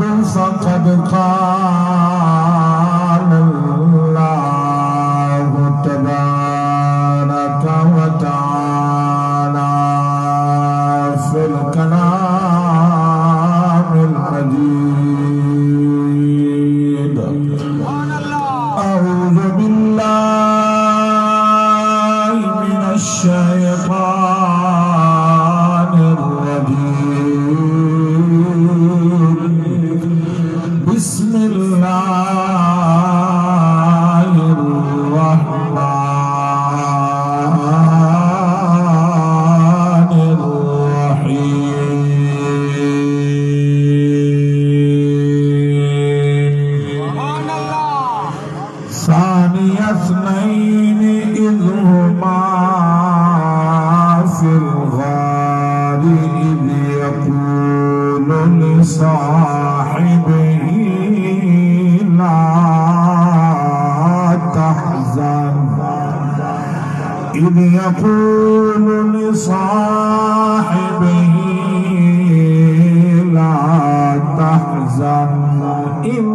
فقد قال الله تبارك وتعالى في الكلام المجيد أعوذ بالله من الشيطان الرجيم بسم الله الرحمن الرحيم ثاني اثنين إذ هما في الغار إذ يقول لصاحبه لا تحزن إذ يقول لصاحبه لا تحزن إن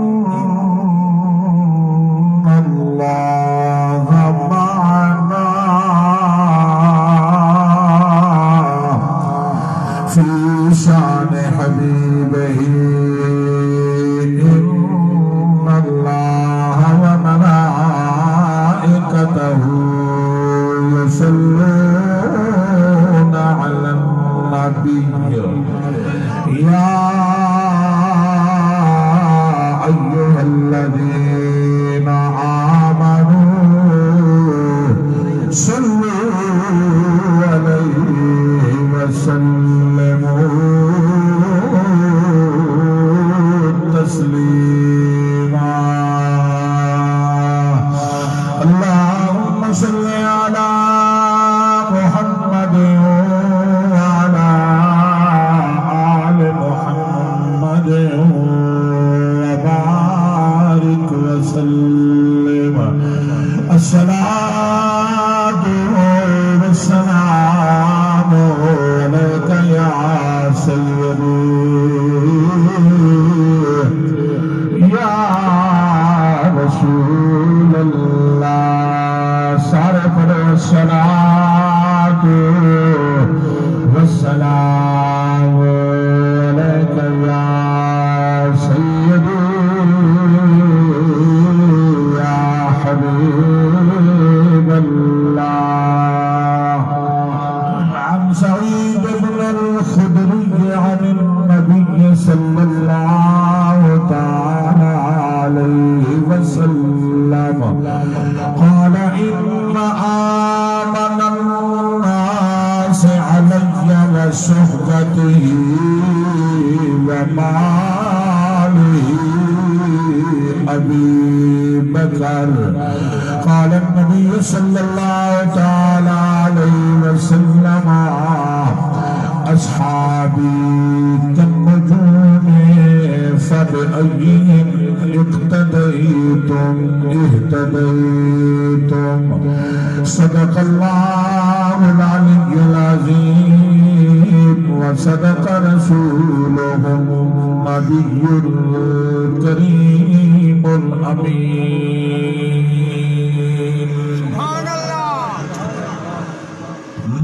الله معنا في شان حبيبه إن الله وملائكته يصلون على النبي يا أيها الذين آمنوا صلوا عليه وسلموا تسليما اللهم صل على محمد وعلى آل محمد وبارك وسلم الصلاة والسلام عليك يا سيدي يا رسول الله صرف الصلاة والسلام عليك يا سيدي يا حبيب الله عن سعيد بن الخدري عن النبي صلى الله تعالى عليه وسلم قال إن آمن الناس علي وصحبته وماله أبي بكر قال النبي صلى الله تعالى عليه وسلم أصحابي كالنجوم فبأيهم اقتديتم اهتديتم صدق الله العلي العظيم وصدق رسوله النبي الكريم الأمين سبحان الله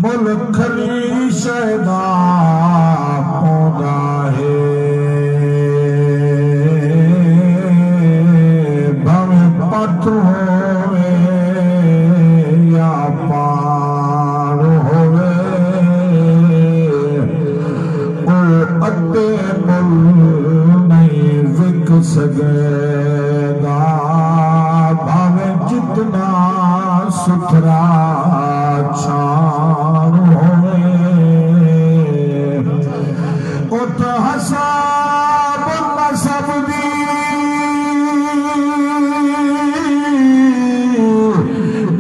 ملک علی شہدا پودا ہے بھویں پت ہوئے یا پار ہوئے او اتے مل نہیں وک سگے گا بھویں جتنا ستھرا چھان ہوئے ات حساب نصب دی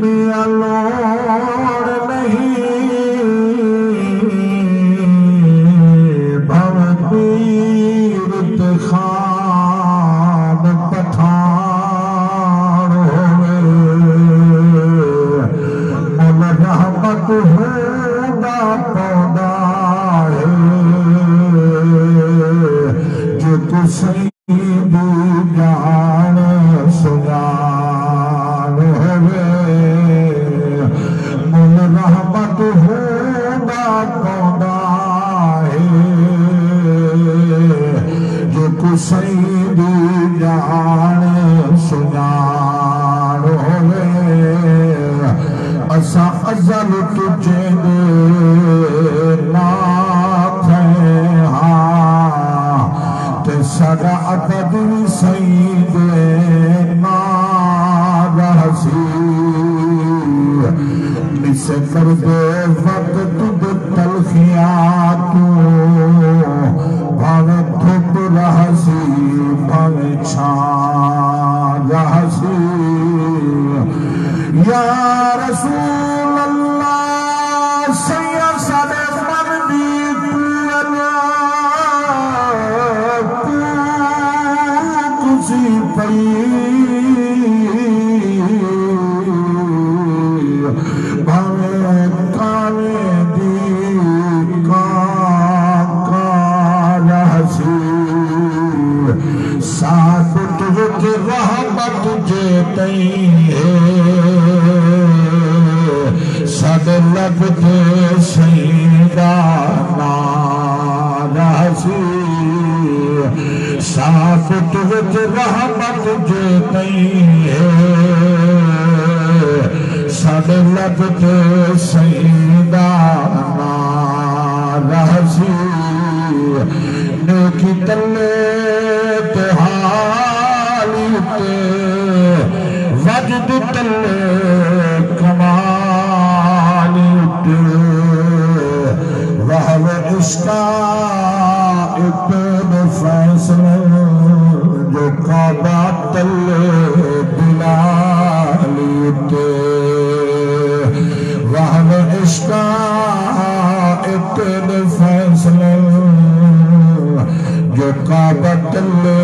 میاں لوڑ نہیں بھو پیر اتخاب پتہ سید جان سجان ہوئے مل رحمت ہونا پودا ہے جو کو سید جان سجان ہوئے اسا ازل تجھے دے نات ہیں ہاں تے سڑا عبدی سید نارحسی نسے کر دے وقت تد تلخیاتو بھاوے دھوپ رہسی بھاوے چھان رہسی یا رسول اللہ سید صدر مردی کسی پئی بھاوے کاوے دی رہسی ثابت وچ رحمت جے تئیں ہے سد لب دے سیدہ نارحسی ثابت وچ رحمت جے تئیں ہے سد لب دے سیدہ نارحسی نیکی تلے تے حالی تے وجد تلے کمالی تے وہو عشقہ ابن فیصل جو کعبہ تلے بلالی تے وہو عشقہ ابن فیصل جو کعبہ تلے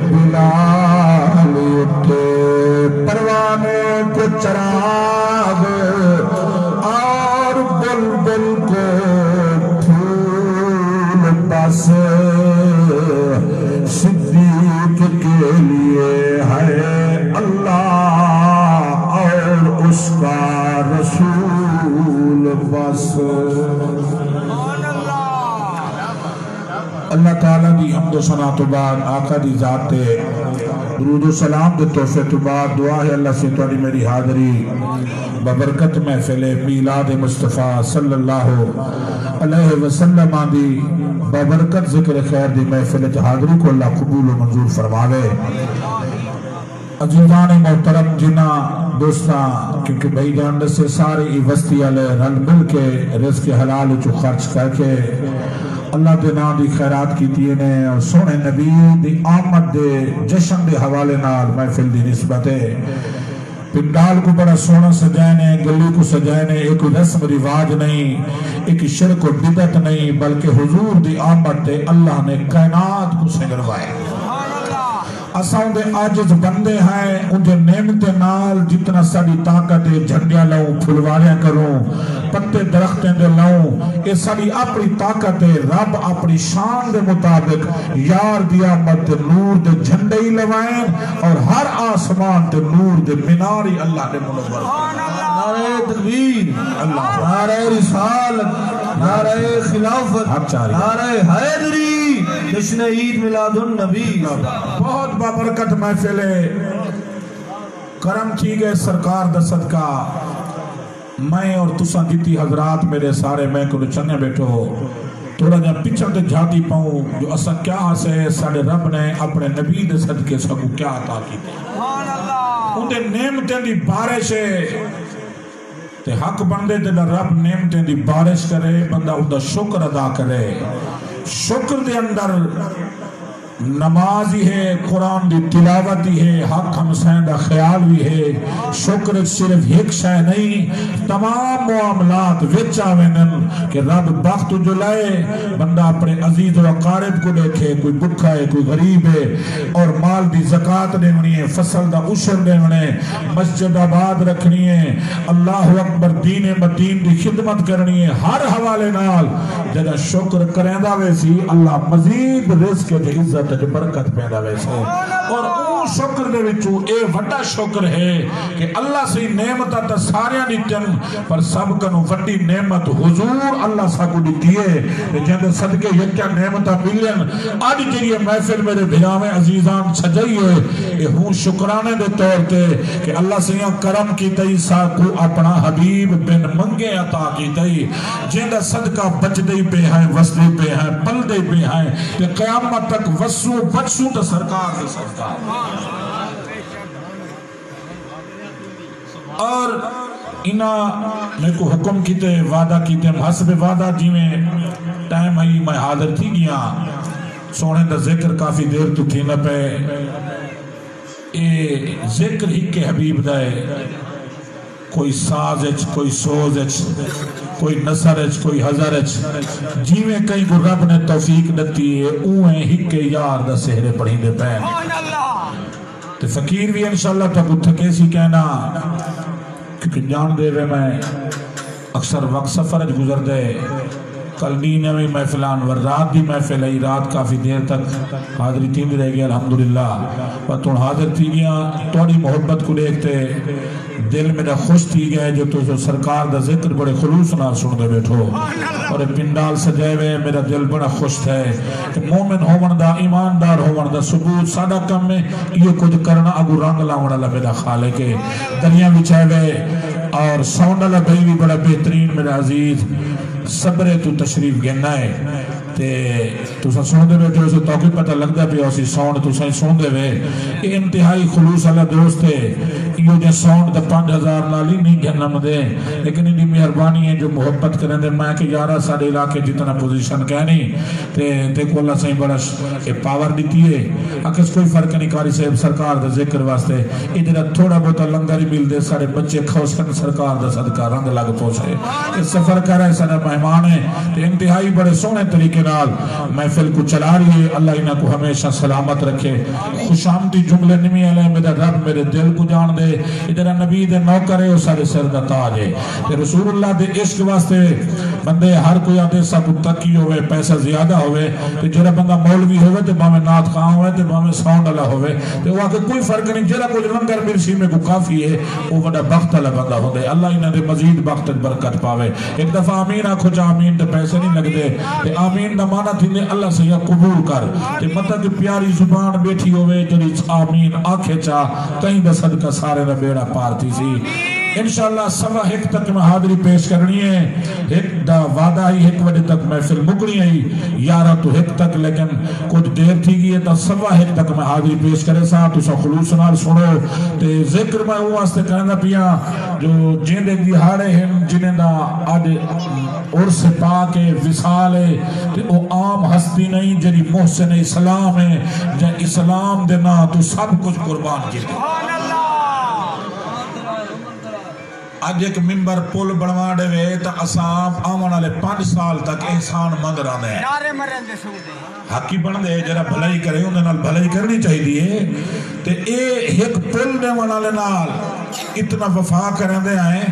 بلالی تے پروانے کو چراغ اور بلبل کو پھول بس صدیق کے لیے ہے اللہ اور اس کا رسول بس اللہ تعالیٰ دی حمد و ثنا تو بعد آقا دی ذات تے درود و سلام دے تحفے تو بعد دعا ہے اللہ سے تواڈی میری حاضری ببرکت محفل میلاد مصطفیٰ صلی اللہ علیہ وسلم دی ببرکت ذکر خیر دی محفل حاضری کو اللہ قبول و منظور فرماوے۔ عزیزان محترم جنہ دوستاں کیونکہ بھائی جان سے سارے وسطی علیہ رل مل کے رزق حلال چو خرچ کر کے اللہ دے نام دی خیرات کیتی نے اور سونے نبی دی آمد دے جشن دے حوالے نال محفل دی نسبت ہے۔ پنڈال کو بڑا سونا سجائنے گلی کو سجائنے ایک رسم رواج نہیں ایک شرک و بدعت نہیں بلکہ حضور دی آمد دے اللہ نے کائنات کو سنگروائے۔ اساں دے عاجز بندے ہیں ان دے نعمت نال جتنا ساری طاقت جھنڈیاں لاؤں پھلواریاں کروں پتے درختیں دے لاؤں یہ ساری اپنی طاقت رب اپنی شان دے مطابق یار دیا مت نور دے جھنڈے ہی لوائیں اور ہر آسمان دے نور دے مناری اللہ دے منور نعرہ تکبیر اللہ نعرہ رسالت نعرہ خلافت نعرہ حیدری جشن عید میلاد النبی بہت بابرکت محفل ہے کرم کی گئے سرکار دا صدقہ میں اور تساں دیتی حضرات میرے سارے میں کو چنے بیٹھو تھوڑا جا پچھل دے جھاتی پاؤں جو اسا کیا سے ساڑے رب نے اپنے نبی دے صدقے سکو کیا عطا کی دے ان دے نعمتیں دی بارش ہے تے حق بندے دے رب نعمتیں دی بارش کرے بندہ ان دا شکر ادا کرے شکر دے اندر نماز ہی ہے قرآن دی تلاوت ہی ہے حق ہمسین دا خیال بھی ہے شکر صرف ایک شے نہیں تمام معاملات وچ آوینن کہ رب بخت جو لائے بندہ اپنے عزیز و اقارب کو دیکھے کوئی بکھا ہے کوئی غریب ہے اور مال دی زکاة دیونی ہے فصل دا عشر دیونے مسجد آباد رکھنی ہے اللہ اکبر دین مدین دی خدمت کرنی ہے ہر حوالے نال جدہ شکر کریں دا ویسی اللہ مزید رزق دے عزت جو برکت پیدا ویسے اور اون شکر دے وچوں اے وڈا شکر ہے کہ اللہ سے نعمت تا ساریاں دتن پر سب کنوں وڈی نعمت حضور اللہ سا کو دتی ہے جے صدقے یکیا نعمت ملن اج جڑی محفل میرے بھراویں عزیزان سجائی ہے اے ہوں شکرانے دے طور تے کہ اللہ سے کرم کیتئی سا کو اپنا حبیب بن منگے عطا کیتئی جیندا صدقہ بچ دے پہ ہیں وسدے پہ ہیں پل دے پہ ہیں کہ قیامت تک وسو بچسو تو سرکار دے صدقہ اور انہاں میں کو حکم کیتے وعدہ کیتے حسب وعدہ جی میں ٹائم آئی میں حاضر تھی گیا سونے دا ذکر کافی دیر تو تھی نہ پہ اے ذکر ہی کے حبیب دائے کوئی ساز اچ کوئی سوز اچ کوئی نصر اچ کوئی حضر اچ جی میں کئی کو رب نے توفیق دتی ہے اوہیں ہی کے یار دا سہرے پڑھی دے پین تو فقیر بھی انشاءاللہ تک اتھکے سی کہنا کیونکہ جان دے وے میں اکثر وقت سفر گزر دے کل نینے میں محفلان ور رات دی محفل ہے رات کافی دیر تک حاضری تین رہ گیا الحمدللہ پر تو حاضر تھی گیا توڑی محبت کو دیکھتے دل میرا خوش تھی گئے جو تو سرکار دا ذکر بڑے خلوص نہ سن دے بیٹھو اور پنڈال سجائے ہوئے میرا دل بڑا خوش ہے کہ مومن ہون دا ایماندار ہون دا ثبوت سادہ کم میں یہ کچھ کرنا اگو رنگ لاؤنا اللہ میرا خالق ہے دنیا بچائے ہوئے اور ساؤنڈ اللہ بھائی بھی بڑا بہترین میرا عزیز صبرے تو تشریف گھننا ہے تو سا سن دے بیٹھے اسے توقی پتہ لگ دا پیا اسی ساؤنڈ تو سا سن دے وے یہ انتہائی خلوص اللہ دوست ہے یہ جو ساؤنڈ دا 5000 نالی نہیں گھننا مدے لیکن انہی مہربانی ہے جو محبت کریں دے میں کہ یارہ ساڑھے علاقے جتنا پوزیشن کہنی دیکھو اللہ صحیح بڑا پاور دیتی ہے اکس کوئی فرق نہیں کاری صاحب سرکار دا ذکر واسطے ادھر تھوڑا بہتا لنگر ہی مل دے سارے بچے کھوسکن سرکار دا صدقہ رنگ لگ پوچھے اس سفر کر رہے سارے مہمان ہیں انتہائی بڑے سونے طریقے نال محفل کو چلا رہی ہے اللہ انہاں کو ہمیشہ سلامت رکھے خوش آمدی جملے نمی علیہ میرا رب میرے دل کو جان دے ادھر نبی دے نوکر ہے وہ سارے سر دا تاج ہے کہ رسول اللہ دے عشق واسطے بندے ہر کوئی آدھے سب تکی ہوئے پیسہ زیادہ ہوئے کہ جرہ بندہ مولوی ہوئے تو باہمیں نات خواہ ہوئے تو باہمیں ساؤنڈ اللہ ہوئے تو وہ کوئی فرق نہیں جرہ کوئی لنگر مرسی میں کو کافی ہے وہ بڑا بخت اللہ بندہ ہو دے اللہ انہاں دے مزید بخت برکت پاوے ایک دفعہ آمین آکھو جا آمین تو پیسے نہیں لگ دے کہ آمین دا مانا تھی دے اللہ سے یہ قبول کر کہ مطلب کہ پیاری زبان بیٹھی ہوئے جنہی آمین آنکھیں چاہ کہیں دا صدقہ سارے دا بیڑا پارتی سی انشاءاللہ سوا ایک تک میں حاضری پیش کرنی ہے ایک دا وعدہ ہی ایک وجہ تک محفل مکنی ہے یارہ تو ایک تک لیکن کچھ دیر تھی گئی ہے تا سوا ایک تک میں حاضری پیش کرے سا تو سا خلوص نال سنو تے ذکر میں ہوں واسطے کرنا پیا جو جیندے دیہاڑے ہیں جنہیں دا آج عرص پاک وصال ہے تے وہ عام ہستی نہیں جنہی محسن اسلام ہے جن اسلام دینا تو سب کچھ قربان کی دے آج ایک ممبر پول بڑھوا دے وے تا اسام آمان آلے 5 سال تک احسان مند رہنے ہیں حقی بڑھ دے جرہ بھلائی کرے انہیں نال بھلائی کرنی چاہی دیئے تے اے ایک پول دے والے نال اتنا وفا کریں دے آئیں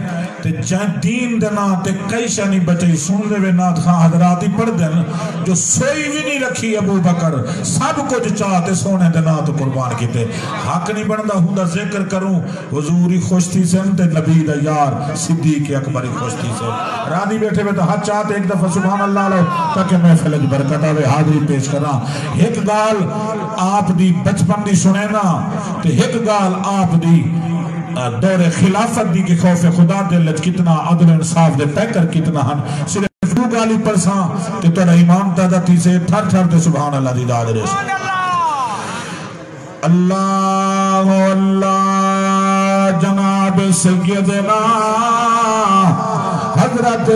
تے جائیں دین دینا تے کئی شانی بچے سن دے وے نات خواہ حضراتی پڑھ دیں جو سوئی بھی نہیں رکھی ابو بکر سب کچھ چاہتے سونے دینا تو قربان کی تے حق نہیں بڑھدا ہوں دا ذکر کروں حضوری خوشتی سے انتے نبی دا یار صدیق اکبری خوشتی سے رادی بیٹھے بیٹھے ہاتھ چاہتے ایک دفعہ سبحان اللہ لو تاکہ محفل اج برکت آوے حاضری پیش کرنا ایک گال آپ دی بچپن دی سنے نا تے ایک گال آپ دی دور خلافت دی کے خوف خدا دلت کتنا عدل انصاف دے پیکر کتنا ہن صرف دو گالی پرساں تے توڑا ایمان دادا تھی سے تھر تھر تے سبحان اللہ دی داد رس اللہ اللہ جناب سیدنا حضرت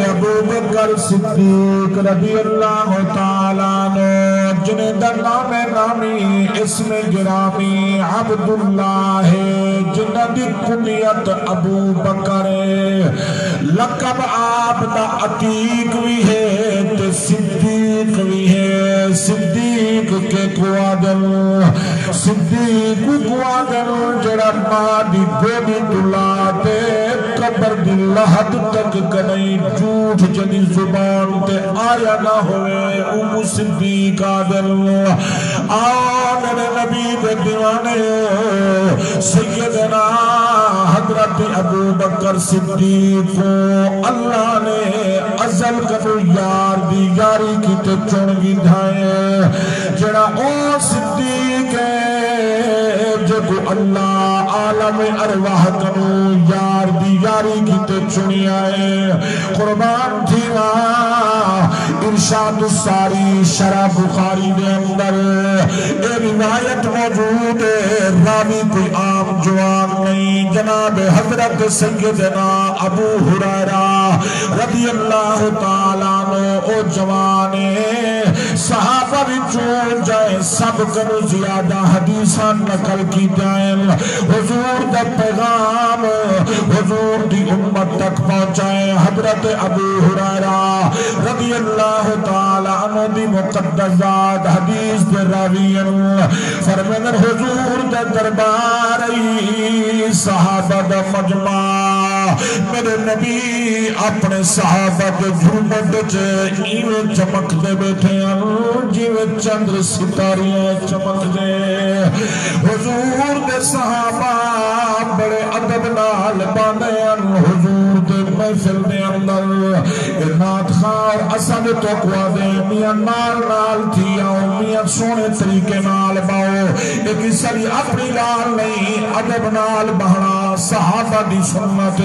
ابو بکر صدیق رضی اللہ تعالیٰ نے جنہیں در نام نامی اسم گرامی عبداللہ ہے جنہیں دی کنیت ابو بکر لقب آپ دا عتیق بھی ہے تے صدیق بھی ہے صدیق کے قوادل صدیق قوادل جڑا ماں دی گوڑی دلاتے قبر دی لحد تک کدی جھوٹ جدی زبان تے آیا نہ ہوئے ام صدیق آدل میرے نبی دے دیوانے سیدنا حضرت ابو بکر صدیق کو اللہ نے ازل کرو یار دی یاری کی تے چونگی دھائے جڑا او صدیق ہے جدو اللہ عالم ارواح کنو یار دی یاری کی تے چنی آئے قربان تھیوا ارشاد الساری شرح بخاری دے اندر اے روایت موجود ہے راوی کوئی عام جوان نہیں جناب حضرت سیدنا ابو ہریرہ رضی اللہ تعالیٰ عنہ او جوانے صحابہ وچوں جائے سب کنو زیادہ حدیثاں نقل کی جائیں حضور دا پیغام حضور دی امت تک پہنچائیں حضرت ابو ہریرہ رضی اللہ تعالیٰ عنہ دی مقدس ذات حدیث دے راویین فرمانر حضور دا دربار صحابہ دا مجمع میرے نبی اپنے صحابہ کے جھومٹ ایویں چمک دے بیٹھے ہیں جیویں چندر ستاریاں چمک دے حضور دے صحابہ بڑے ادب نال باندے ہیں حضور دے محفل دے اندر نات خار اسد توقوا دے میاں نال نال تھی آؤ میاں سونے طریقے نال باؤ ایک سری اپنی لال نہیں ادب نال بہنا صحابہ دی سنت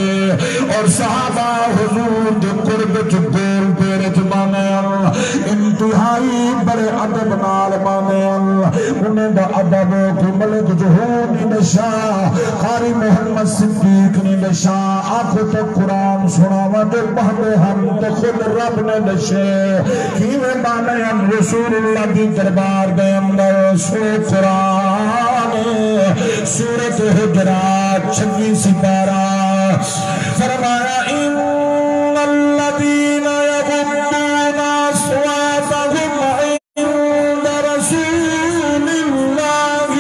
اور صحابہ حضور دے قرب چکول پیرت بانے انتہائی بڑے ادب نال بانے انہیں دا ادب کو ملک جہود نشاہ قاری محمد صدیق نے نشاہ آنکھوں تک قرآن سناوا دے بہنے ہم تو خود رب نے نشے کیویں بانے رسول اللہ دی دربار دے اندر سورہ قرآن سورۃ حجرات 26 سپارہ فرمایا ان الذین یغضون اصواتهم عند رسول اللہ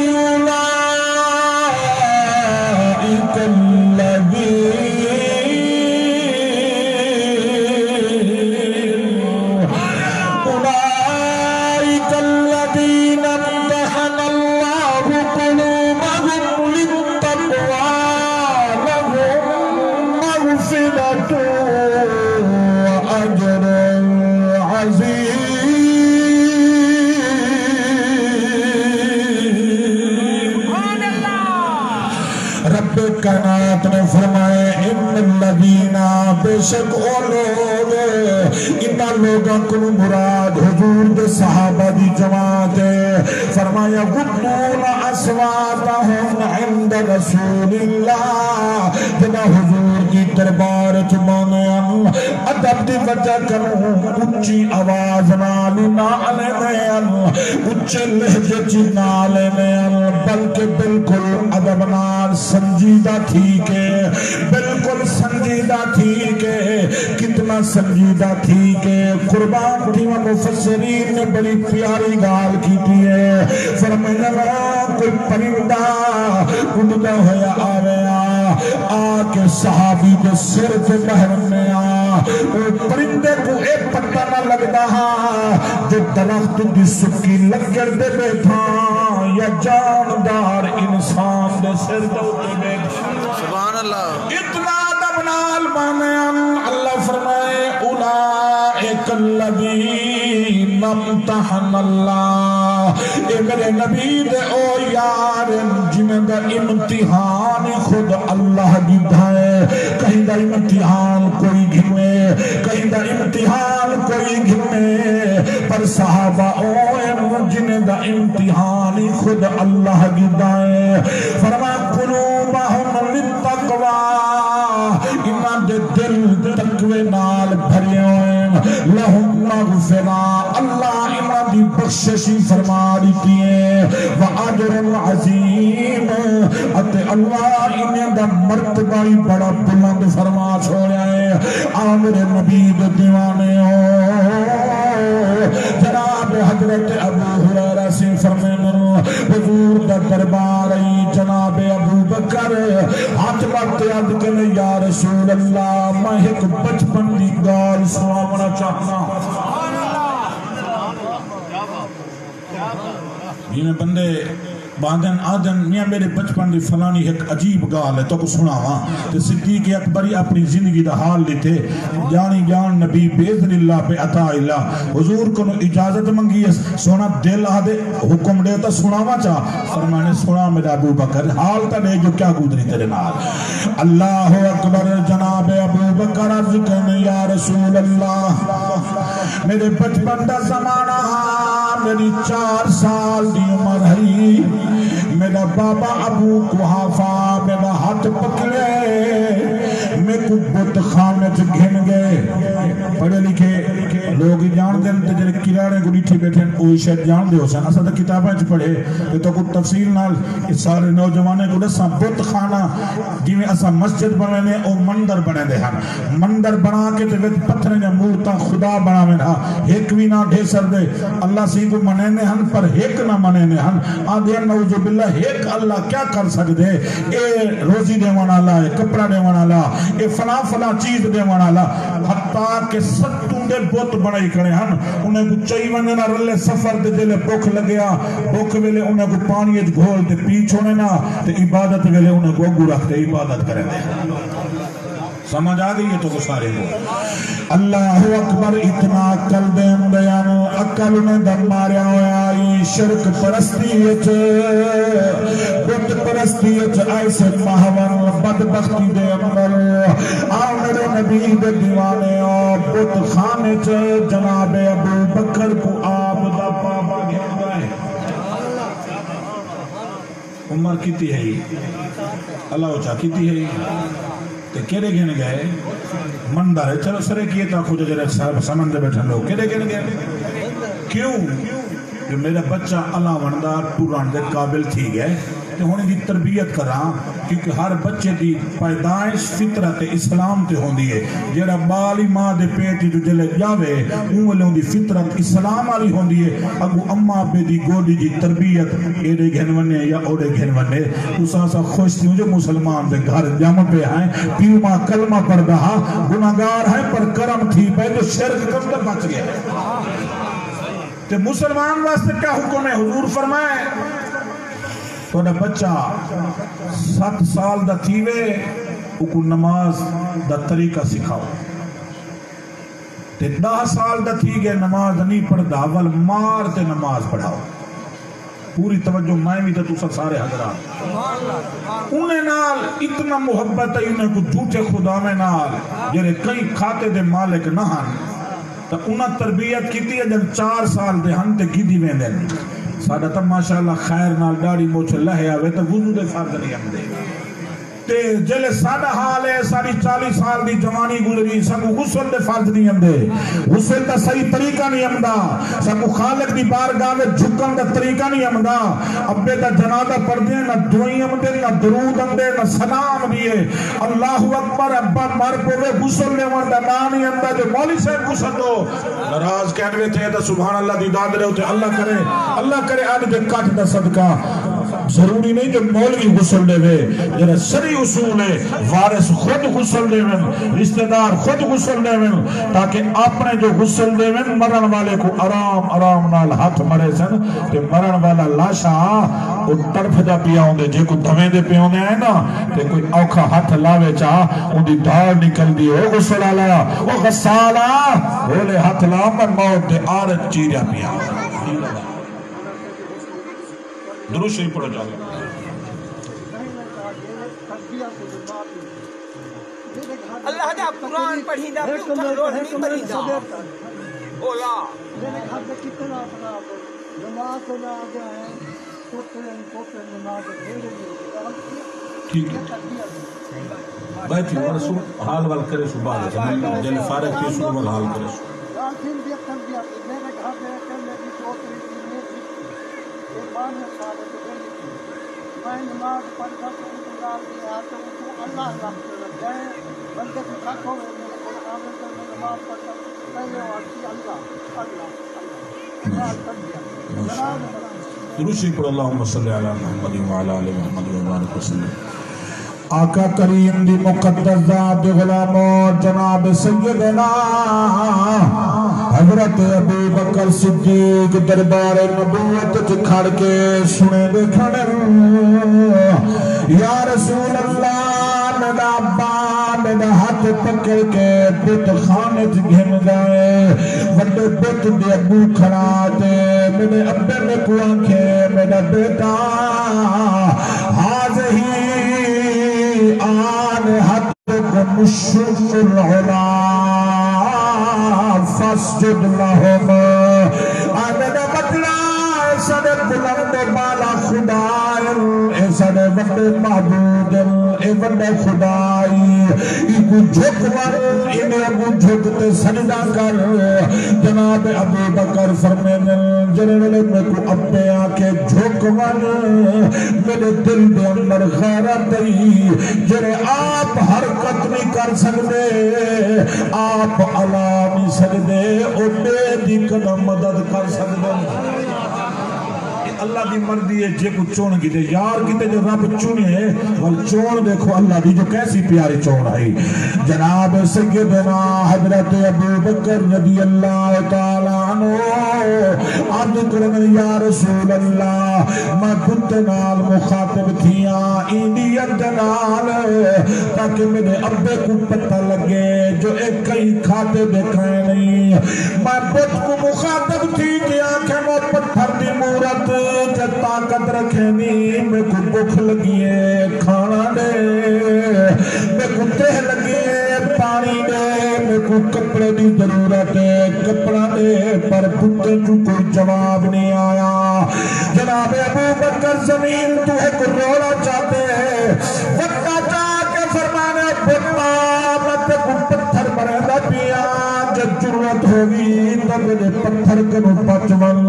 اولئک الذین امتحن اللہ قلوبهم للتقوی اجر عظیم رب کائنات نے فرمائے ان الذین بے شک او لوگ انہا لوگوں کو مراد حضور دے صحابہ دی جماعت ہے فرمایا غضون اصواتهم عند رسول اللہ جنا حضور کی دربار چمانے ادب دی وجہ کروں اچھی آواز نال نالے میں اچھے لہجے چی نالے میں بلکہ بالکل ادب نال سنجیدہ ٹھیک ہے بالکل سنجیدہ ٹھیک ہے کتنا سنجیدہ ٹھیک ہے قربان تھی مفسرین نے بڑی پیاری گال کی تھی ہے فرمایا کوئی پرندہ اڑتا ہوا آویا آکے صحابی کے سر کے بہرن میں پرندے کو ایک پتہ نہ لگتا جو درخت دی سکی لگڑ دے بیٹھا یا جاندار انسان دے سر دے بیٹھا سبحان اللہ اتنا دبنال مانے اللہ فرمائے اولئک الذین امتحن اللہ اے میرے نبی دے او یار جنہیں دا امتحان خود اللہ گھائے کہیں دا امتحان کوئی گھنے کہیں دا امتحان کوئی گھنے پر صحابہ او جنہیں دا امتحان خود اللہ گھائے فرما قلوبہم للتقوی انہاں دے دل تقوی نال بھرے ہوئے لہم مغفرہ اللہ انہاں دی بخششی فرما دیتی ہے وَعَجْرٌ عَظِيمٌ اتے اللہ انہیں دا مرتبہ ہی بڑا بلند فرما چھوڑا ہے آمر نبی دے دیوانے ہو جناب حضرت ابو ہریرہ سے فرمائے حضور دا دربار جناب ابو بکر کر ہاتھ وقت یاد کرنے یا رسول اللہ میں ایک بچپن دی گال سناونا چاہنا جنہیں بندے بعدن آدن میاں میرے بچپن دی فلانی ایک عجیب گال ہے تو کو سناواں تے صدیق اکبری اپنی زندگی دا حال لیتے جانی جان نبی بیذن اللہ پہ عطا اللہ حضور کو اجازت منگی ہے سونا دل آدھے حکم دے تو سناواں چاہ فرمانے سنا میرا ابو بکر حال تا دے جو کیا گودری تیرے نال اللہ اکبر جناب ابو بکر عرض کرنے یا رسول اللہ میرے بچپن دا زمانہ میری 4 سال دی عمر ہے میرا بابا ابو قحافہ میرا ہاتھ پکڑے میں کو بت خانے سے گھن گئے پڑھے لکھے لوگ جان دیں تے جڑے کرانے کو ڈٹھی بیٹھے کوئی شاید جان دے ہو سن اساں تے کتاباں وچ پڑھے تو کوئی تفصیل نال اس سارے نوجوانے کو دساں بت خانہ جویں اساں مسجد بنے نے او مندر بنے دے ہن مندر بنا کے تے وچ پتھر نے مورتاں خدا بناویں ہا ایک وی نہ ڈھیسر دے اللہ سی کو مننے ہن پر ایک نہ مننے ہن آندے نعوذ باللہ ایک اللہ کیا کر سکتے اے روزی دے والا اے کپڑا دے والا اے فلاں فلاں چیز دے والا حتیٰ کہ ستوں دے بت بنائی کھڑے ہن انہیں کو چاہی ونے نہ رلے سفر دے جلے بھوک لگیا بھوک ویلے انہیں کو پانی گھول تے پی چھوڑے نا تے عبادت ویلے انہیں کو اگو رکھتے عبادت کرے دے سمجھ آ گئی ہے تو سارے کو اللہ اکبر اتنا عقل دین دیان عقل نے دم ماریا ہویا شرک پرستی بت پرستی ایسے مہون بدبختی دے اندر آؤ میرے نبی دے دیوانے بت خانے جناب ابو بکر کو آپ دا پاپا گھن گئے عمر کیتی ہے اللہ اچھا کیتی ہے تے کیڑے گھن گئے مندر ہے چلو سرے کیے تا خود جرے سمندھ بیٹھن لوگ کیڑے گھن گئے کیوں کہ میرا بچہ اللہ وندار پوران دے قابل تھی گئے تے ہونے دی تربیت کراں کیونکہ ہر بچے دی پیدائش فطرت اسلام تے ہوندی ہے جڑا بالی ماں دے پیٹ جو جلے جاوے اون لوں دی فطرت اسلام والی ہوندی ہے اگو اما ابے دی گوڈی دی تربیت ایڑے گھن ونے یا اوڑے گھن ونے تساں سا خوش تھی جو مسلمان دے گھر جم پہ ہیں پیو ماں کلمہ پڑھ رہا گناہگار ہیں پر کرم تھی پہ جو شرک کم تک بچ گئے تے مسلمان واسطے کیا حکم ہے حضور فرمائے تو نہ بچہ 7 سال دا تھیوے اکو نماز دا طریقہ سکھاؤ تے 10 سال دا تھی گئے نماز نہیں پڑھ دا اول مار تے نماز پڑھاؤ پوری توجہ میں بھی تو سارے حضرات انہیں نال اتنا محبت ہے انہیں کو جھوٹے خدا میں نال جنہیں کئی کھاتے دے مالک نہ ہن تو انہیں تربیت کی تھی جب 4 سال دے ہن تے گیدی میں دے سادہ تب ماشاءاللہ خیر نال ڈاڑی موچ لہے آوے تو وضو دے فرض نہیں ہم دے تے جلے سادہ حال ہے ساری 40 سال دی جوانی گزری سکو غسل دے فرض نہیں ہم دے غسل دا صحیح طریقہ نہیں ہم دا سکو خالق دی بارگاہ میں جھکن دا طریقہ نہیں ہم دا ابے دا جنازہ پڑھ دیں نہ دعائیں ہم دے نہ درود ہم دے نہ سلام دیے اللہ اکبر ابا مر پوے غسل دے ورد دا نہیں ہم دا جو مولی صاحب غسل دو نراز کہنوے تھے تو سبحان اللہ دی داد رہے ہوتے اللہ کرے آج دے کٹ دا صدقہ ضروری نہیں کہ مولوی غسل دے وے جنہیں سری اصول ہے وارث خود غسل دے وے رشتہ دار خود غسل دے وے تاکہ اپنے جو غسل دے وے مرن والے کو آرام آرام نال ہاتھ مرے سن کہ مرن والا لاشا وہ طرف جا پیا ہوں دے جے کو دھویں دے پیا ہوں دے آئے نا تے کوئی اوکھا ہاتھ لاوے چاہ ان دی دھار نکل دی ہو غسل آلا وہ غسالا بولے ہاتھ لا پر موت دے آرت چیریا پیا درود شریف پڑھو جاؤ اللہ دا قرآن پڑھی دا روحنی پڑھی دا بولا میرے گھر میں کتنا اپنا نماز کو نہ آگے ہیں پوترے نماز ٹھیک ہے بیٹھی ورسو حال وال کرے سو بعد جن فارغ کی سو حال کرے سو لیکن بھی تربیت میرے گھر میں کرنے کی پوتری کی نیتی ایک بار میں سارے تو میں نماز پڑھتا تو اللہ دیا تو اللہ رحمت لگ جائے بندے کو رکھو میرے کو عامل کر میں نماز پڑھتا پہلے واقعی اللہ اللہ تربیت درود شریف پڑھو اللہم صلی علی محمد وعلی آل محمد وبارک وسلم آقا کریم دی مقدس ذات غلامو جناب سیدنا حضرت ابو بکر صدیق دربار نبوت کھڑ کے سنے دیکھنے یا رسول اللہ میرا ابا میرا ہاتھ پکڑ کے بت خانے گھن گئے بڑے بت دے ابو کھڑا دے میرے ابے میں کو آنکھیں میرا بیٹا حاضہی آن حدکم الشم العلا فاسجد لہم آمین بطلہ سڑے بلند بالا خدا سڑے وقت معبود اے وقت خدائی ایکو جھکور انہیں ابو جھکتے سجدہ کر جناب ابو بکر فرمین جنرل میں کو ابے آکے جھکور میرے دل دے اندر غیرت دی جنہیں آپ حرکت نہیں کر سکتے آپ علا نہیں سکتے او بے دی قدم مدد کر سکتے اللہ دی مردی ہے جے کو چون کی دے یار کی تے جو رب چونے وال چون دیکھو اللہ دی جو کیسی پیاری چون آئی جناب سیدنا حضرت ابو بکر رضی اللہ تعالیٰ عنہ عرض کرنے یا رسول اللہ میں خود نال مخاطب تھیاں اینڈیت نال تاکہ میرے ابے کو پتہ لگے جو ایک کئی کھاتے دیکھائے نہیں میں خود کو مخاطب تھی کہ آنکھیں وہ پتھر دی مورت کہ طاقت رکھے نہیں میں کو بھوک لگی ہے کھانا دے میں کو تہ لگی ہے پانی دے میں کو کپڑے دی ضرورت ہے کپڑا دے پر پتے جو کوئی جواب نہیں آیا جناب ابو بکر زمین تو ایک روڑا چاہتے ہیں وقتا چاہ کے فرمانے بھتا مت کو پتھر مرے پیا جب ضرورت ہوگی تب نے پتھر کنو پچمن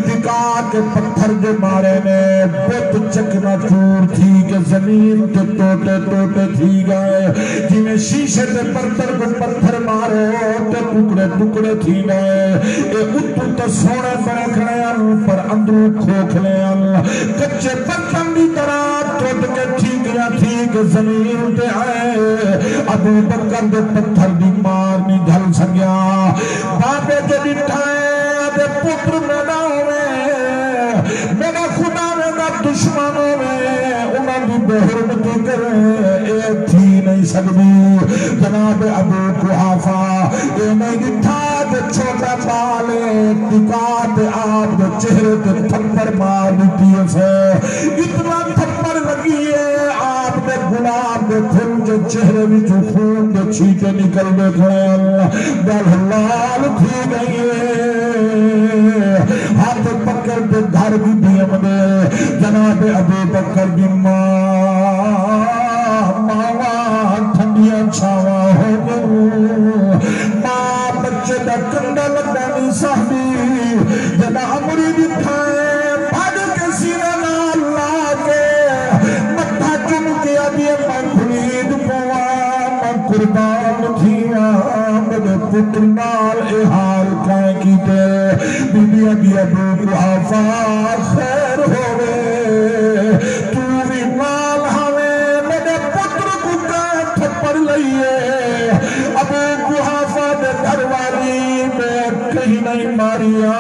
دکھا کے پتھر جو مارے نے بہت چکنا چور تھی کہ زمین کے ٹوٹے ٹوٹے تھی گئے جی میں شیشے تے پتھر کو پتھر مارے تے ٹکڑے ٹکڑے تھی گئے اے اتو تو سونے فرکھنے پر اندرو کھوکھنے کچھے پتھر دی طرح ٹوٹ کے تھی گیا تھی کہ زمین تے آئے ابو بکر دے پتھر دی مار نہیں ڈھل سکیا باپے جو بٹھائے دے پتر میرا ہوئے میرا خدا میرا دشمنوں میں انہوں نے بحرمتی کرے اے تھی نہیں سکتی جناب ابو قحافہ اے نہیں دٹھا دے چھوٹا بالے ٹکا دے آپ دے چہرے دے تھپر مار دیتی اسے اتنا تھپر لگی ہے آپ نے گلاب دے پھل جو چہرے بھی جو خون دے چھیٹے نکل دے کھڑے دل لال تھی گئی ہے ہاتھ پکڑ دے گھر بھی دیم دے جناب ابو بکر بھی ماں ٹھنڈیاں چھاوا ہو گئے ماں بچے دا کنڈا لگانی صاحبی جنا عمری دکھائے بھاگ کے سینے نال لا کے مٹھا چن کے ابھی من خرید پوا من قربان تھیا میرے پتر نال اے حال کائیں کی تے بی بی ابھی ابو قحافہ خیر ہوئے تو بھی مال ہوئے میرے پتر کو کائیں تھپڑ لئیے ابو قحافہ دے گھر والی میں کہیں نہیں ماریا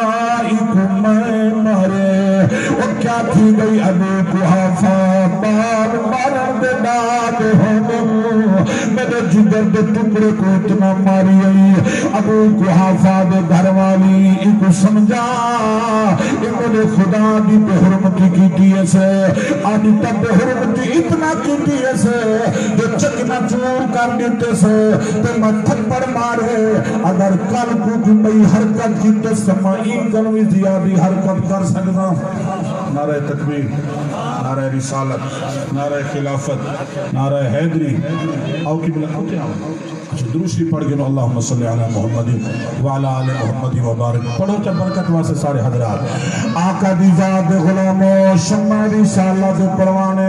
ایکو میں مارے وہ کیا تھی گئی ابو قحافہ بار مارن دے داد ہوں میرے جگر دے ٹکڑے کو اتنا ماری گئی ابو قحافہ دے گھر والی ایکو سمجھا انہوں نے خدا دی بحرمتی کی دیئے سے آدھی تب بحرمتی اتنا کی دیئے سے جو چکنا چور کر دیتے سے تو میں تھپڑ مارے اگر کل کو جمعی حرکت کی تو سمائین کنوی زیادی حرکت کر سکتا نعرہ تکبیر نعرہ رسالت نعرہ خلافت نعرہ حیدری آؤ کی بلا کیا دروشی پڑھ گئے اللہم صلی علی محمد وعلا آل محمد وبارک پڑھو چا برکت واسے سارے حضرات آقا دی ذات غلامو شمع رسالت پڑھوانے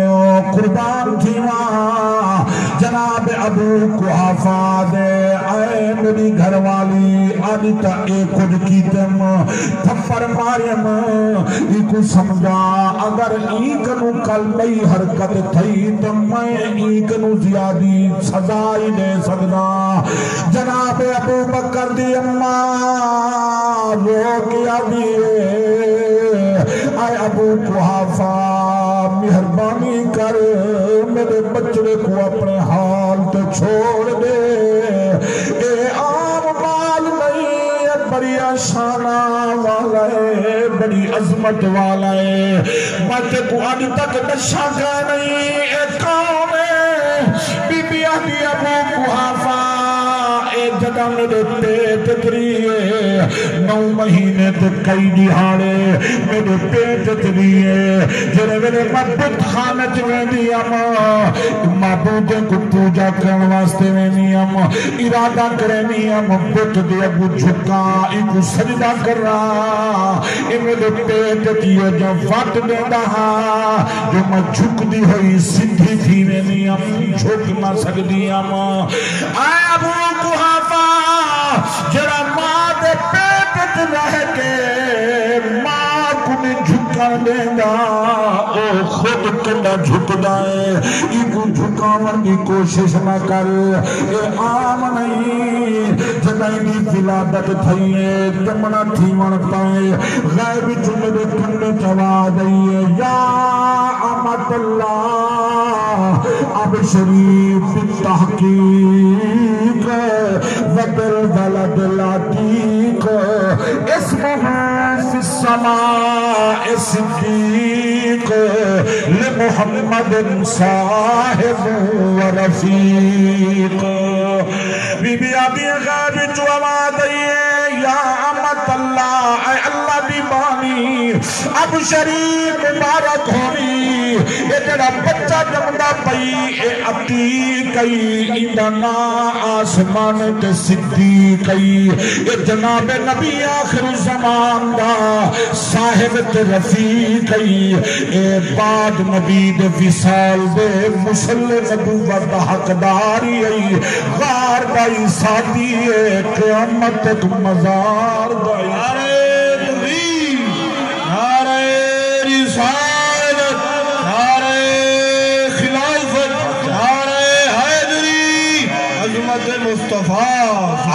قربان تھیوا جناب جناب ابو قحافہ دے اے میری گھر والی آدھی تا ایک خود کیتم تھپڑ ماریم ایکو سمجھا اگر ایکنو کلمئی حرکت تھی تو میں ایکنو زیادی سزائی دے سکتا جناب ابو بکر دی اماں رو کیا دیئے اے ابو قحافہ مہربانی کر میرے بچڑے کو اپنے حال تے چھوڑ دے اے عام مال نہیں بڑی شانہ والا ہے بڑی عظمت والا ہے میں تے کو آج تک نشہ گا نہیں اے کون ہے بی بی آدھی ابو قحافہ اے جگہ میرے پیٹ تریے 9 مہینے تے کئی دہاڑے میرے پیٹ تریے جنہیں میرے معبود خانہ چویں دیم معبود کو پوجا کرن واسطے میں نیم ارادہ کرے نیم بت دے ابو جھکا ایکو سجدہ کر رہا اے میرے پیٹ تیو جو وقت دے دہا جو میں جھک دی ہوئی سدھی تھی میں نیم جھک نہ سک دیم اے ابو قحافہ جرا ماں دے پیٹ رہ کے ماں کو میں جھکا دینا او خود کنڈا جھک دائے ایکو جھکاون کی کوشش نہ کر اے عام نہیں جنہیں دی فلادت تھئیے جمنا تھیون پائے غیب جملے کنڈے چوا دئیے یا امت اللہ اب شریف تحقیق وبر ولد لاتیق اسمہ فی السماء صدیق لمحمد صاحب و رفیق بی بی آبی غیب جو آواز آئیے یا امت اللہ اے اللہ دی بانی اب شریف مبارک ہونی اے جڑا بچہ جمدہ پئی اے عتیقی ایندنا آسمان تے صدیقی اے جناب نبی آخر زمان دا صاحب تے رفیقی اے بعد نبی دے وصال دے مسلم نبوت حقداری ای غار دائی ساتھی اے قیامت تک مزار دائی نعرہ تکبیر نعرہ رسالت نعرہ خلافت نعرہ حیدری عظمت مصطفیٰ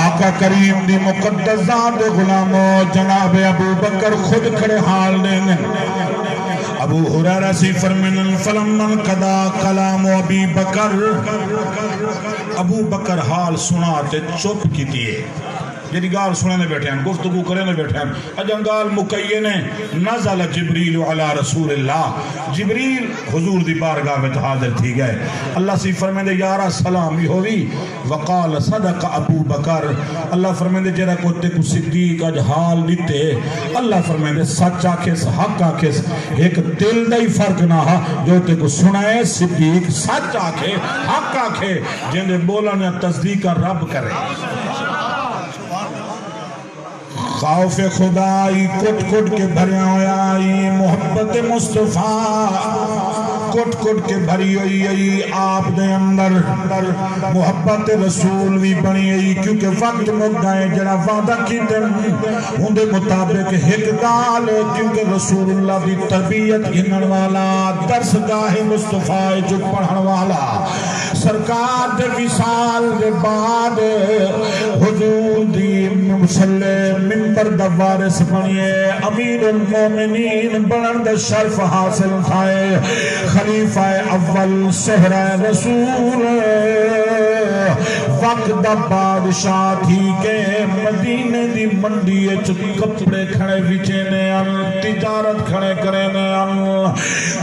آقا کریم دی مقدس ذات غلاموں جناب ابو بکر خود کھڑے حال دینے ابو ہریرہ سی فرمین فلمن قضا کلام ابی بکر ابو بکر حال سناتے چپ کی دیئے جنہی گال سننے بیٹھے ہیں گفتگو کرنے بیٹھے ہیں اجن گال مکینے نزل جبریل علی رسول اللہ جبریل حضور دی بارگاہ میں حاضر تھی گئے اللہ سی فرمیندے یارا سلامی ہوئی وقال صدق ابو بکر اللہ فرمیندے جرہ کوتے کو صدیق اج حال دیتے اللہ فرمیندے سچ آکھس حق آکھس ایک دل دائی فرق نہ جو تے کو سنائے صدیق سچ آکھے حق آکھے جنہیں بولا نے تصدیق رب کرے خوف خدائی کٹ کٹ کے بھریا ہوئی محبت مصطفیٰ کٹ کٹ کے بھری ہوئی آپ دے اندر محبت رسول بھی بنی ہوئی کیونکہ وقت مک گئے جڑا وعدہ کی دن ان دے مطابق ایک گال کیونکہ رسول اللہ دی تربیت ہنن والا درس گاہ مصطفیٰ جو پڑھن والا سرکار دے وصال دے بعد حضور دی مسلم منبر دا وارث بنیے امیر المومنین بلند شرف حاصل تھائے خلیفہ اول سہرہ رسول وقت دا بادشاہ تھی کہ مدینے دی منڈی کپڑے کھڑے وچینے تجارت کھڑے کرینے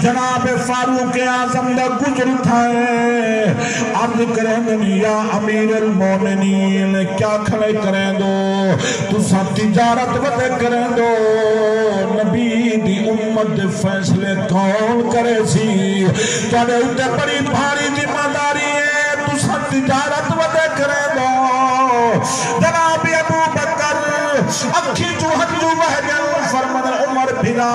جناب فاروق اعظم دا گزر تھائے عرض کریں یا امیر المومنین کیا کھڑے کریں دو تو سب تجارت ودے کریں دو نبی دی امت دے فیصلے کون کرے سی تواڈے اُتے بڑی بھاری ذمہ داری ہے تو سب تجارت ودے کریں دو جناب ابو بکر اکھی جو ہنجو بہ گئے فرمان عمر بھرا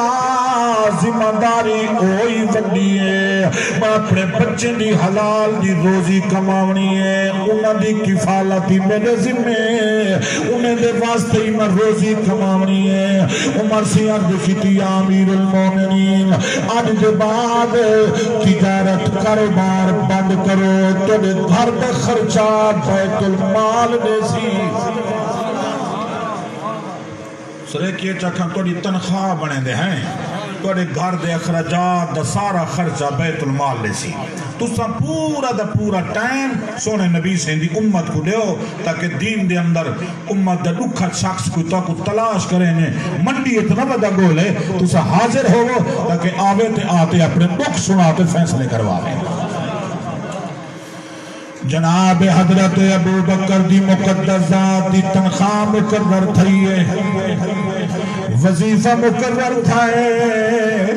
ذمہ داری اوئی چلی ہے میں اپنے بچے دی حلال دی روزی کماونی ہے انہاں دی کفالت میرے ذمہ انہیں دے واسطے ہی میں روزی کماونی ہے عمر سے عرض کی یا امیر المومنین آج دے بعد تجارت کاروبار بند کرو تیرے گھر دا خرچہ بیت المال دے سی سرے کیے چاکھاں توڑی تنخواہ بنے دے ہیں توڑے گھر دے اخراجات دا سارا خرچہ بیت المال لے سی تو سا پورا دا پورا ٹائم سونے نبی سے دی امت کو لے ہو تاکہ دین دے اندر امت دا لکھا شخص کو تاکہ تلاش کریں منڈی اتنا بدا گولے تو سا حاضر ہو تاکہ آوے تے آتے اپنے دکھ سناتے فیصلے کروا لیں جناب حضرت ابو بکر دی مقدس ذات دی تنخواہ مقرر تھی ہے وظیفہ مقرر تھا ہے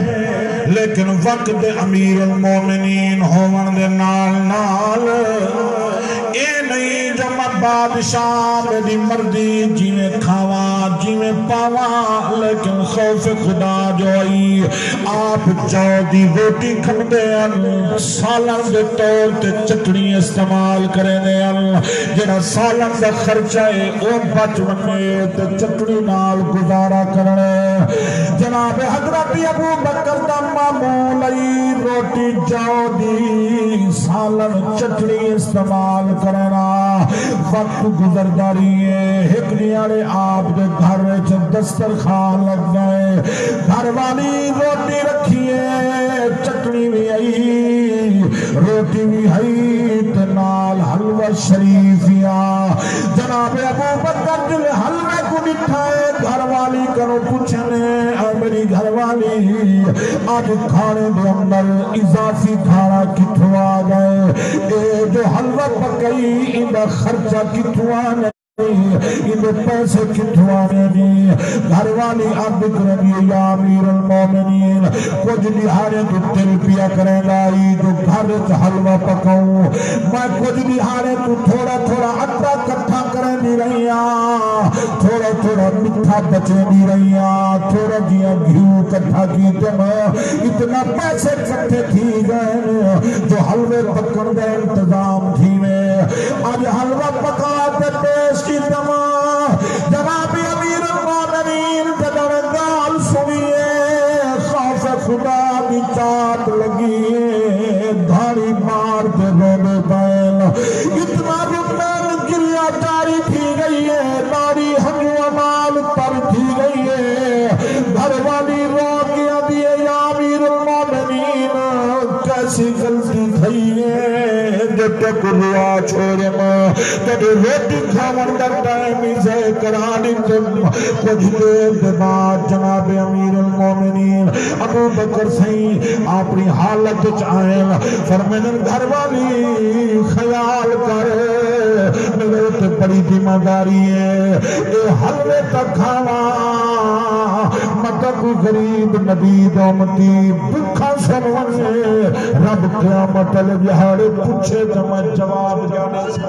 لیکن وقت امیر المومنین ہون دے نال اے نہیں جو میں بادشاہ میری مردی جی میں کھاوا جی میں پاوا لیکن خوف خدا جو آئی آپ چودی روٹی کھن دے سالن دے طور تے چٹنی استعمال کریں دے جنہا سالن دے خرچہ ہے او بچ بنے تے چٹنی نال گزارا کرنے جناب حضرت ابو بکر دا معمولی روٹی چودی سالن چٹنی استعمال کرنا وقت گزر داری ہے ہکڑیاں آپ دے گھر چ دسترخوان لگ گئے گھر والی روٹی رکھی ہے چٹنی بھی آئی روٹی بھی آئی تے نال حلوہ شریف یا جناب ابو بکر دل حلوے کو نٹھائے گھر والی کرو پوچھنے اے میری گھر والی آج کھانے دے اندر اضافی کھانا کتھوں آ گئے اے جو حلوہ پکئی انہا خرچہ کتھوں آنے انہیں پیسے کتھوں آنے دی گھر والی عبد کرنی یا امیر المومنین کچھ دہانے تو تل پیا کریں گائی جو گھر حلوہ پکاؤں میں کچھ دہانے تو تھوڑا تھوڑا اٹھا کٹھا کریں دی رہیاں تھوڑا تھوڑا مٹھا بچیں دی رہیاں تھوڑا دیا گھیو کٹھا کی تم اتنا پیسے کٹھے تھی گئے جو حلوے پکڑ دے انتظام تھی میں آج حلوہ پکاتے پیش کی تمام جناب امیر المومنین جدر گال سنیے خوف خدا بھی چاٹ لگیے دھاڑی مار دے رونے بیل اتنا رکن گریا جاری تھی گئی ہے داڑی ہنجو امال پر تھی گئی ہے گھر والی رو گیا دیئے یا امیر المومنین کیسی غلطی تھی ہے جب تک روا چھوڑے ماں تب روٹی کھاون دا ٹائم اسے کرانی تم کچھ دیر بعد جناب امیر المومنین ابو بکر سہیں اپنی حالت چاہیں فرمینن گھر والی خیال کرے میرے تے بڑی ذمہ داری ہے اے حلوے تک کھاوا مطلب غریب نبی دومتی بکھا سنونے رب قیامت الجہاڑے پوچھے تو میں جواب جانے سے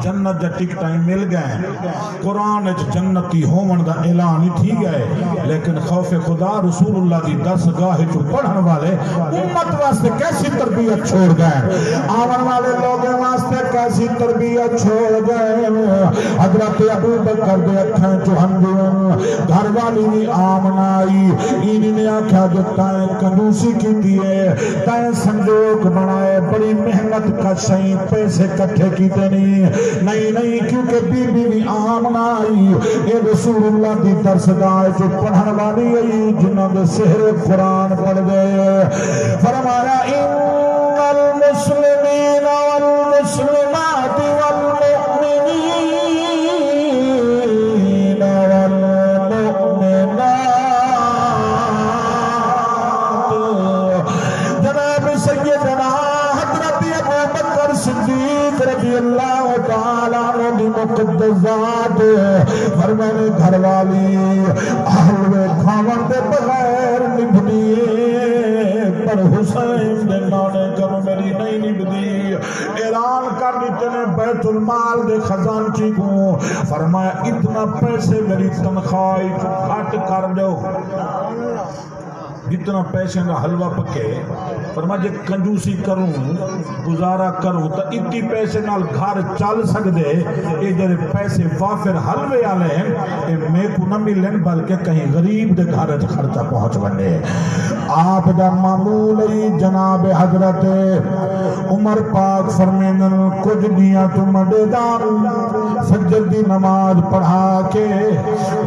جنت جا ٹک ٹائم مل گئے قرآن جنتی ہومن دا اعلان ہی تھی گئے لیکن خوف خدا رسول اللہ دی درسگاہ جو پڑھن والے امت واسطے کیسی تربیت چھوڑ گئے آون والے لوگوں واسطے کیسی تربیت چھوڑ گئے حضرت ابو بکر دے اکھیں جو ہنجویں گھر والی بھی آمن آئی انہی نے آکھا جو تائیں کنوسی کی دیئے تائیں سنجوک بنائے بڑی محنت کا شہیں پیسے کٹھے کی دینی نہیں کیونکہ بی بی آمن آئی اے رسول اللہ دی درسگاہ جو پڑھن والی آئی جنہوں نے سحر قرآن پڑھ گئے فرمایا ان المسلمین والمسلمات والمؤمنین والمؤمنات جناب سیدنا حضرت ابو بکر صدیق رضی اللہ تعالیٰ نے مقدس ذات فرمانے گھر والی حلوے کھاون دے بغیر نبھدیے پر حسین دے نانے کرو میری نہیں نبھدی اعلان کر دیتے بیت المال دے خزانچی کو فرمایا اتنا پیسے میری تنخواہ گھٹ کر دو جتنا پیسے کا حلوہ پکے فرمایا جے کنجوسی کروں گزارا کروں تو اتنی پیسے نال گھر چل سکدے اے جڑے پیسے وافر حلوے والے ہیں اے میں کو نہ ملن بلکہ کہیں غریب دے گھر وچ خرچہ پہنچ ونے آپ دا معمول جناب حضرت عمر پاک فرمینن کچھ دیاں تو مددار فجر دی نماز پڑھا کے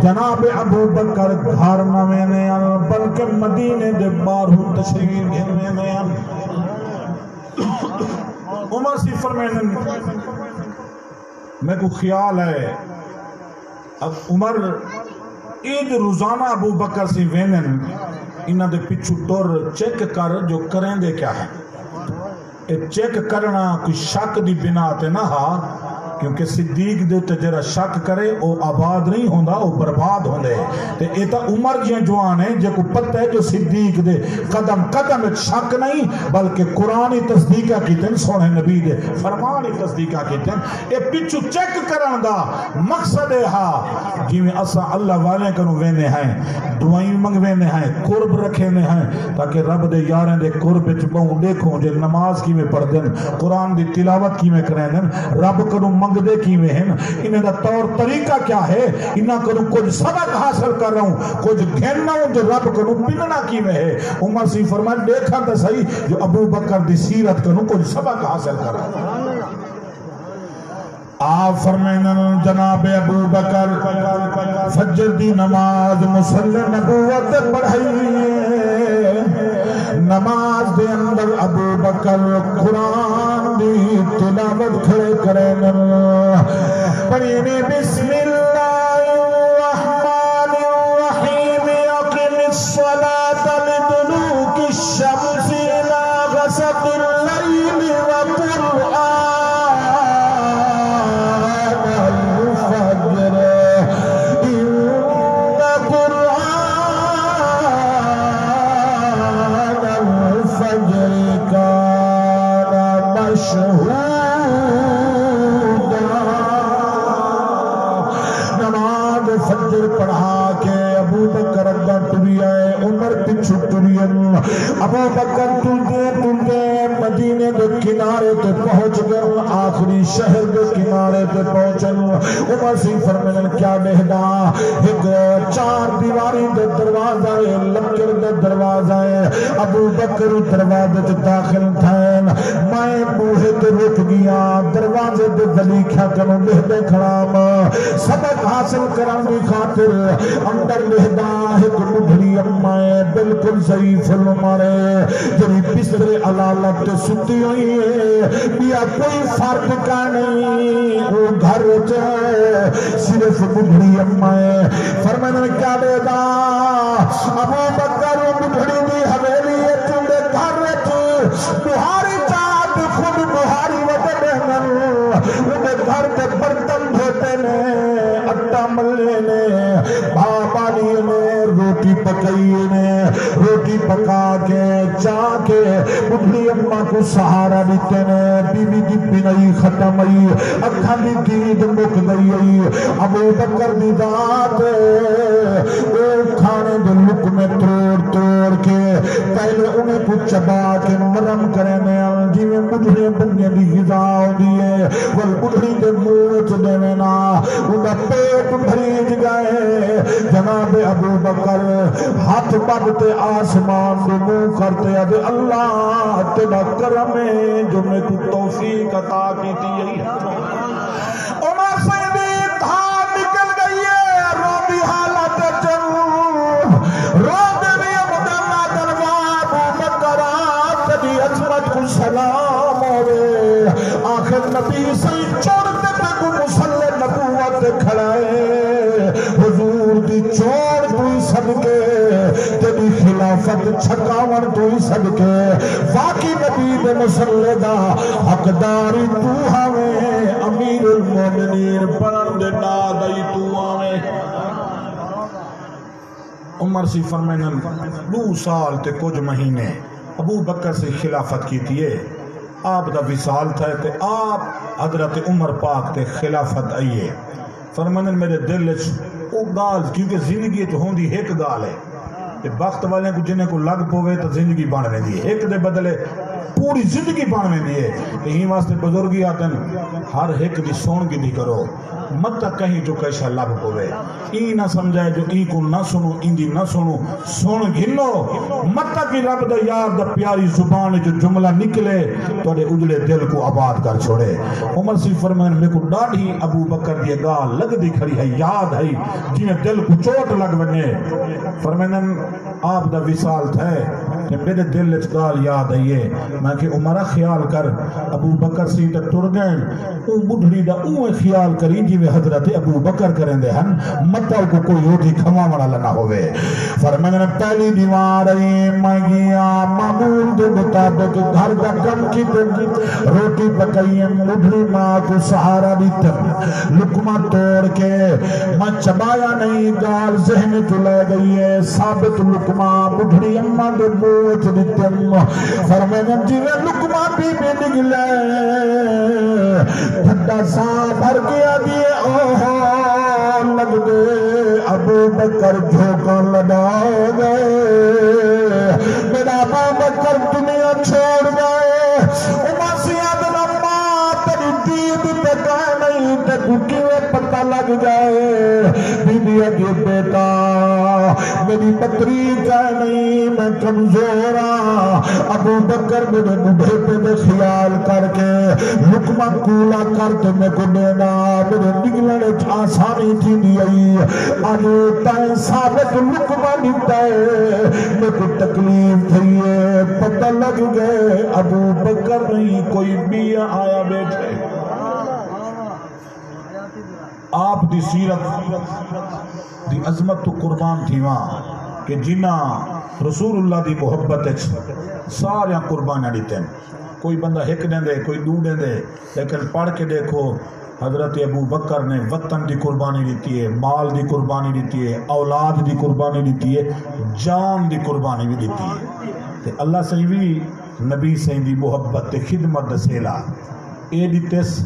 جناب ابو بکر گھر نہ وینے بلکہ مدینے دے باہر تشریف گھنے عمر سی فرمینن میں کو خیال ہے اب عمر عید روزانہ ابو بکر سی وینن انہاں دے پچھو ٹور چیک کر جو کریں دے کیا ہے اے چیک کرنا کوئی شک دی بنا تے نہ ہا کیونکہ صدیق دے تے جرا شک کرے او آباد نہیں ہوندا او برباد ہوندے تے اے تا عمر جیاں جوان ہیں جے کو پتہ ہے جو صدیق دے قدم قدم شک نہیں بلکہ قرآنی تصدیقہ کیتن سونے نبی دے فرمانی تصدیقہ کیتن اے پچھو چیک کرن دا مقصد ہے ہا جی میں اسا اللہ والے کنو وینے ہیں دعائیں منگوینے ہیں قرب رکھینے ہیں تاکہ رب دے یاریں دے قرب وچ بہوں دیکھوں جے نماز کی میں پڑھ دن قرآن دی تلاوت کی میں کریں دن رب کنو منگ دے کی میں ہیں انہیں دا طور طریقہ کیا ہے انہاں کنو کچھ سبق حاصل کر رہا ہوں کچھ گھننا ہوں جو رب کنو پننا کی میں ہے عمر سی فرمائے دیکھا تا صحیح جو ابو بکر دی سیرت کنو کچھ سبق حاصل کر رہا ہوں آپ فرمائنن جناب ابو بکر فجر دی نماز مسلح نبوت پڑھائی نماز دے اندر ابو بکر قرآن دی تلاوت کھڑے کریں پڑھینے بسم اللہ الرحمن الرحیم اقم الصلاة لدلوک الشمس الى غسق اللیل وقرآن پڑھا کے ابو بکر اگا ٹری آئے عمر پچھو ٹرین ابو بکر ٹلتے مدینے دے کنارے تے پہنچ گئے آخری شہر دے کنارے تے پہنچن عمر سی فرمائن کیا بہدا ایک چار دیواری دے دروازہ ہے لکڑ دے دروازہ ہے ابو بکر دروازے تے داخل تھائن میں بوہے تے رک گیا دروازے دے دلیکھا کنو بہدے کھڑام سبق حاصل کران دی خاطر اندر لہدا ایک بڑھڑی امائے بالکل ضعیف العمر جنہی بستر علالت ستی ہوئی ہے بیا کوئی فرق کا نہیں وہ گھر جائے صرف بڑھڑی امائے فرمانے کیا دے دا ابو بکر بڑھڑی دی حویلی ہے تمہیں گھر جائے بہاری چاہت خود بہاری وطن انہیں گھر کے برتن دھوتے نے اٹا ملے نے بابانی نے روٹی پکائی نے روٹی پکا کے چاہ کے بڑھڑی اماں کو سہارا دیتے نے بی بی دی بینائی ختم آئی اکھا دی دید مک گئی آئی ابو بکر دی دات وہ کھانے دے لک میں توڑ کے پہلے انہیں کو چبا کے نرم کرنے جی میں بڑھڑی بننے دی غذا ہوندی وہ بڑھڑی دے موچ دے وینا انہا پیٹ بھریج گئے جناب ابو بکر ہاتھ بڑھتے آسمان دے منہ کرتے ادھے اللہ تیرا کرم ہے جو میں کو توفیق عطا کی تھی عمر سیدی دھار نکل گئی ہے روبی حالت چل روبی بھی مدنہ دلوا ابو بکر آسدی عظمت کو سلام ہوئے آخر نبی سی چھوڑتے پہ کو مسلح نبوت کھڑائے حضور دی چوڑ دوئی صدقے تیری خلافت چھکاور دوئی صدقے واقعی نبی دے مسلح دا حقداری تو ہمیں امیر المومنین پرند نادائی تو ہمیں عمر سی فرمینن 2 سال تے کچھ مہینے ابو بکر سے خلافت کی تھی آپ دا وصال تھا تے آپ حضرت عمر پاک تے خلافت آئیے فرمانن میرے دل او گال کیونکہ زندگی تو ہوندی ایک گال ہے تے وقت والے کو جنہیں کو لگ پوے تو زندگی بن رہی ہے، ایک دے بدلے پوری زندگی بن رہی ہے۔ یہی واسطے بزرگی آتن ہر ایک دی سونگی دی کرو، مت کہیں جو کیسا لگ پوے، ای نہ سمجھائے جو ای کو نہ سنو ان دی نہ سنو، سن گھنو مت کی رب دا یار دا پیاری زبان جو جملہ نکلے توڑے اجڑے دل کو آباد کر چھوڑے۔ عمر سی فرمائن میں کو ڈاڑھی ابو بکر دی گال لگ دی کھڑی ہے، یاد ہے جی میں دل کو چوٹ لگ بنے۔ فرمائن آپ دا وصال تھے کہ میرے دل اچ گال یاد ہے، میں کہ عمرہ خیال کر ابو بکر سی تے ٹر گئے، او بڑھڑی دا اوے خیال کری جی میں حضرت ابو بکر کریں دے ہن، مطا کو کوئی ہوتی کھما مڑا لنا ہوئے۔ فرمائن پہلی دیوار میں گیا معمول دے مطابق گھر کا کم کی روٹی پکائیں، بڑھڑی ماں کو سہارا دیتن، لکمہ توڑ کے میں چبایا نہیں، گال ذہن تو لے گئی ہے، ثابت لکمہ بڑھڑی اماں دے موچ دیتن۔ فرمائن جیوے لکمہ بھی نگلے پھٹا سا بھر گیا دیئے، اوہ لگ دے ابو بکر جھوکا لڑا گئے، میرا ابو بکر دنیا چھوڑ گئے۔ عمر سی آدم اماں تیری دید پکا نہیں تکو کیوے پتہ لگ جائے، بی بی اگے بیٹا میری بکری کا نہیں میں کمزورا۔ ابو بکر میرے بڑھے پہ میں خیال کر کے لکمہ کولا کر کے میں کو دینا، میرے نگلنے آسانی تھی دیئی، آنے تائیں ثابت لکمہ دیتا ہے، میں کو تکلیف تھی ہے، پتہ لگ گئے ابو بکر نہیں کوئی میاں آیا بیٹھے۔ آپ دی سیرت دی عظمت تو قربان تھی وہاں کہ جنہ رسول اللہ دی محبت سارے قربان دیتے ہیں، کوئی بندہ ہک دیں دے کوئی دو دیں دے، لیکن پڑھ کے دیکھو حضرت ابو بکر نے وطن دی قربانی دیتی ہے، مال دی قربانی دیتی ہے، اولاد دی قربانی دیتی ہے، جان دی قربانی بھی دیتی ہے۔ تے اللہ سے بھی نبی سے دی محبت تے خدمت دسیلا اے دیتس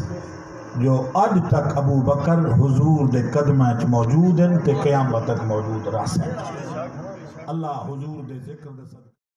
جو آج تک ابو بکر حضور دے قدمہ موجود ہیں تے قیامت تک موجود رہ سکتے۔ اللہ حضور دے ذکر دے